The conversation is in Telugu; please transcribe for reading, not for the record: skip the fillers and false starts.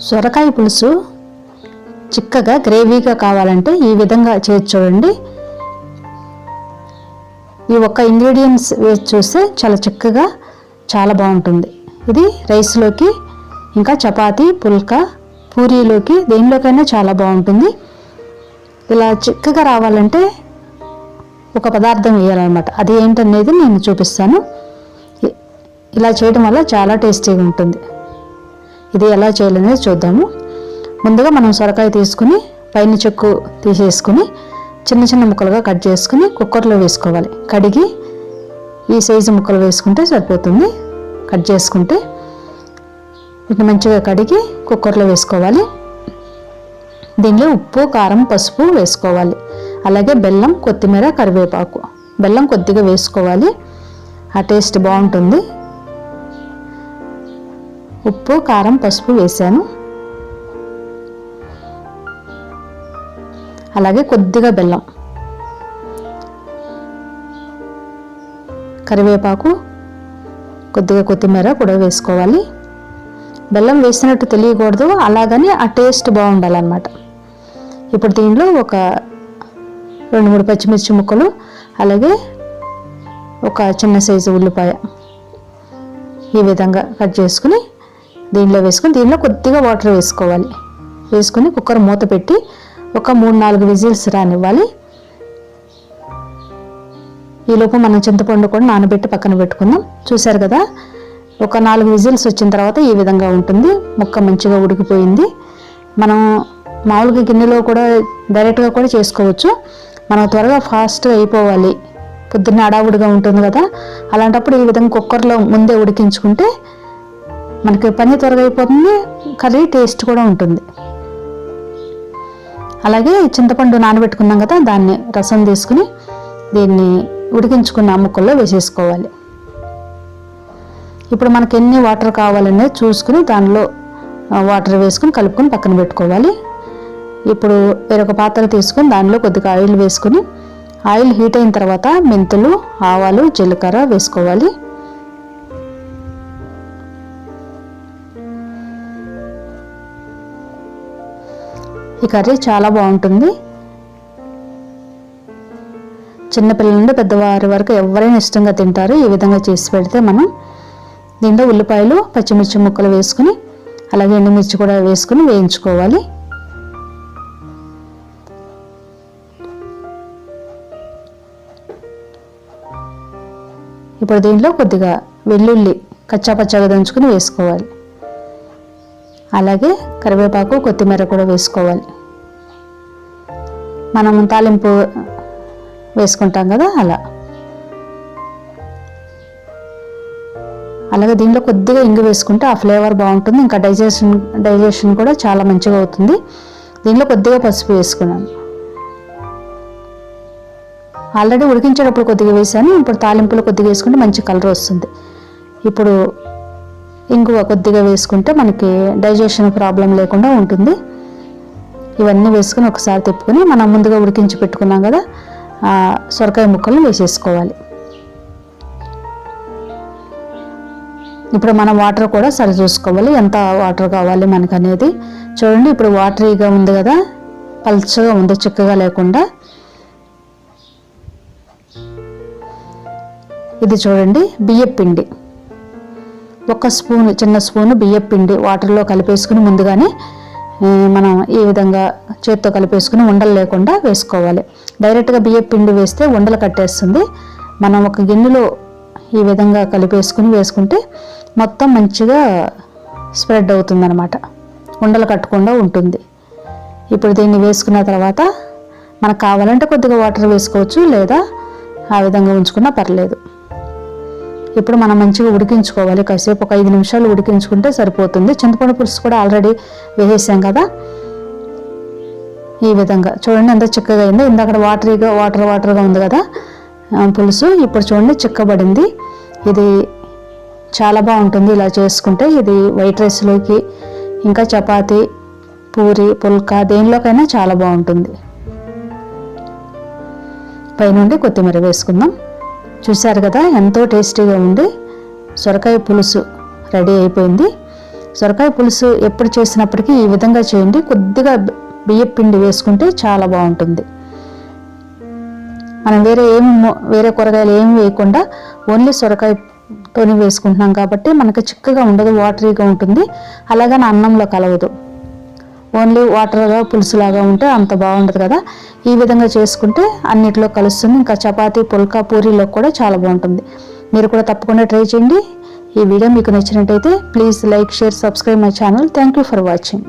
సొరకాయ పులుసు చిక్కగా గ్రేవీగా కావాలంటే ఈ విధంగా చేసి చూడండి. ఈ ఒక్క ఇంగ్రీడియంట్స్ వేసి చూస్తే చాలా చిక్కగా చాలా బాగుంటుంది. ఇది రైస్లోకి, ఇంకా చపాతీ, పుల్కా, పూరీలోకి, దేనిలోకైనా చాలా బాగుంటుంది. ఇలా చిక్కగా రావాలంటే ఒక పదార్థం వేయాలన్నమాట. అది ఏంటనేది నేను చూపిస్తాను. ఇలా చేయడం వల్ల చాలా టేస్టీగా ఉంటుంది. ఇది ఎలా చేయాలనేది చూద్దాము. ముందుగా మనం సొరకాయ తీసుకుని పైన చెక్కు తీసేసుకుని చిన్న చిన్న ముక్కలుగా కట్ చేసుకుని కుక్కర్లో వేసుకోవాలి. కడిగి ఈ సైజు ముక్కలు వేసుకుంటే సరిపోతుంది. కట్ చేసుకుంటే వీటిని మంచిగా కడిగి కుక్కర్లో వేసుకోవాలి. దీనిలో ఉప్పు, కారం, పసుపు వేసుకోవాలి. అలాగే బెల్లం, కొత్తిమీర, కరివేపాకు. బెల్లం కొద్దిగా వేసుకోవాలి, ఆ టేస్ట్ బాగుంటుంది. ఉప్పు, కారం, పసుపు వేసాను. అలాగే కొద్దిగా బెల్లం, కరివేపాకు, కొద్దిగా కొత్తిమీర కూడా వేసుకోవాలి. బెల్లం వేసినట్టు తెలియకూడదు, అలాగని ఆ టేస్ట్ బాగుండాలన్నమాట. ఇప్పుడు దీనిలో ఒక 2-3 పచ్చిమిర్చి ముక్కలు, అలాగే ఒక చిన్న సైజు ఉల్లిపాయ ఈ విధంగా కట్ చేసుకుని దీనిలో వేసుకుని దీనిలో కొద్దిగా వాటర్ వేసుకోవాలి. వేసుకుని కుక్కర్ మూత పెట్టి ఒక 3-4 విజిల్స్ రానివ్వాలి. ఈలోపు మనం చింతపండు కూడా నానబెట్టి పక్కన పెట్టుకుందాం. చూసారు కదా, ఒక 4 విజిల్స్ వచ్చిన తర్వాత ఈ విధంగా ఉంటుంది. ముక్క మంచిగా ఉడికిపోయింది. మనం మామూలుగా గిన్నెలో కూడా డైరెక్ట్గా కూడా చేసుకోవచ్చు. మనం త్వరగా ఫాస్ట్గా అయిపోవాలి, పొద్దున్న అడావుడిగా ఉంటుంది కదా, అలాంటప్పుడు ఈ విధంగా కుక్కర్లో ముందే ఉడికించుకుంటే మనకి పని త్వరగా అయిపోతుంది, కర్రీ టేస్ట్ కూడా ఉంటుంది. అలాగే చింతపండు నానబెట్టుకున్నాం కదా, దాన్ని రసం తీసుకుని దీన్ని ఉడికించుకున్న ముక్కల్లో వేసేసుకోవాలి. ఇప్పుడు మనకి ఎన్ని వాటర్ కావాలనేది చూసుకుని దానిలో వాటర్ వేసుకుని కలుపుకొని పక్కన పెట్టుకోవాలి. ఇప్పుడు వేరొక పాత్ర తీసుకుని దానిలో కొద్దిగా ఆయిల్ వేసుకుని, ఆయిల్ హీట్ అయిన తర్వాత మెంతులు, ఆవాలు, జీలకర్ర వేసుకోవాలి. ఈ కర్రీ చాలా బాగుంటుంది. చిన్నపిల్లల నుండి పెద్దవారి వరకు ఎవరైనా ఇష్టంగా తింటారు. ఈ విధంగా చేసి పెడితే మనం దీంట్లో ఉల్లిపాయలు, పచ్చిమిర్చి ముక్కలు వేసుకుని, అలాగే ఎండుమిర్చి కూడా వేసుకుని వేయించుకోవాలి. ఇప్పుడు దీంట్లో కొద్దిగా వెల్లుల్లి కచ్చాపచ్చాగా దంచుకుని వేసుకోవాలి. అలాగే కరివేపాకు, కొత్తిమీర కూడా వేసుకోవాలి. మనం తాలింపు వేసుకుంటాం కదా, అలాగే దీంట్లో కొద్దిగా ఇంగు వేసుకుంటే ఆ ఫ్లేవర్ బాగుంటుంది. ఇంకా డైజెషన్ కూడా చాలా మంచిగా అవుతుంది. దీంట్లో కొద్దిగా పసుపు వేసుకున్నాను. ఆల్రెడీ ఉడికించేటప్పుడు కొద్దిగా వేసాను. ఇప్పుడు తాలింపులో కొద్దిగా వేసుకుంటే మంచి కలర్ వస్తుంది. ఇప్పుడు ఇంగువ కొద్దిగా వేసుకుంటే మనకి డైజెషన్ ప్రాబ్లం లేకుండా ఉంటుంది. ఇవన్నీ వేసుకుని ఒకసారి తిప్పుకొని మనం ముందుగా ఉడికించి పెట్టుకున్నాం కదా, సొరకాయ ముక్కలు వేసేసుకోవాలి. ఇప్పుడు మనం వాటర్ కూడా సరి చూసుకోవాలి, ఎంత వాటర్ కావాలి మనకు అనేది. చూడండి, ఇప్పుడు వాటరీగా ఉంది కదా, పల్చగా ఉంది, చిక్కగా లేకుండా. ఇది చూడండి, బియ్యం పిండి, ఒక స్పూన్, చిన్న స్పూను బియ్యం పిండి వాటర్లో కలిపేసుకుని ముందుగానే మనం ఈ విధంగా చేత్తో కలిపేసుకుని ఉండలు లేకుండా వేసుకోవాలి. డైరెక్ట్గా బియ్యం పిండి వేస్తే ఉండలు కట్టేస్తుంది. మనం ఒక గిన్నెలో ఈ విధంగా కలిపేసుకుని వేసుకుంటే మొత్తం మంచిగా స్ప్రెడ్ అవుతుంది అన్నమాట, ఉండలు కట్టకుండా ఉంటుంది. ఇప్పుడు దీన్ని వేసుకున్న తర్వాత మనకు కావాలంటే కొద్దిగా వాటర్ వేసుకోవచ్చు, లేదా ఆ విధంగా ఉంచుకున్నా పర్లేదు. ఇప్పుడు మనం మంచిగా ఉడికించుకోవాలి. కాసేపు ఒక 5 నిమిషాలు ఉడికించుకుంటే సరిపోతుంది. చింతపండు పులుసు కూడా ఆల్రెడీ వేసేసాం కదా. ఈ విధంగా చూడండి ఎంత చిక్కగా అయిందో. ఇందాక వాటర్గా ఉంది కదా పులుసు, ఇప్పుడు చూడండి చిక్కబడింది. ఇది చాలా బాగుంటుంది ఇలా చేసుకుంటే. ఇది వైట్ రైస్లోకి, ఇంకా చపాతీ, పూరి, పుల్కా దేనిలోకైనా చాలా బాగుంటుంది. పైనుండి కొత్తిమీర వేసుకుందాం. చూశారు కదా, ఎంతో టేస్టీగా ఉండి సొరకాయ పులుసు రెడీ అయిపోయింది. సొరకాయ పులుసు ఎప్పుడు చేసినప్పటికీ ఈ విధంగా చేయండి. కొద్దిగా బియ్యం పిండి వేసుకుంటే చాలా బాగుంటుంది. మనం వేరే కూరగాయలు ఏమి వేయకుండా ఓన్లీ సొరకాయతోని వేసుకుంటున్నాం కాబట్టి మనకి చిక్కగా ఉండదు, వాటరీగా ఉంటుంది. అలాగని అన్నంలో కలవదు. ఓన్లీ వాటర్గా పులుసులాగా ఉంటే అంత బాగుండదు కదా. ఈ విధంగా చేసుకుంటే అన్నిటిలో కలుస్తుంది. ఇంకా చపాతీ, పుల్కా, పూరీలో కూడా చాలా బాగుంటుంది. మీరు కూడా తప్పకుండా ట్రై చేయండి. ఈ వీడియో మీకు నచ్చినట్టయితే please like, share, subscribe my channel. Thank you for watching.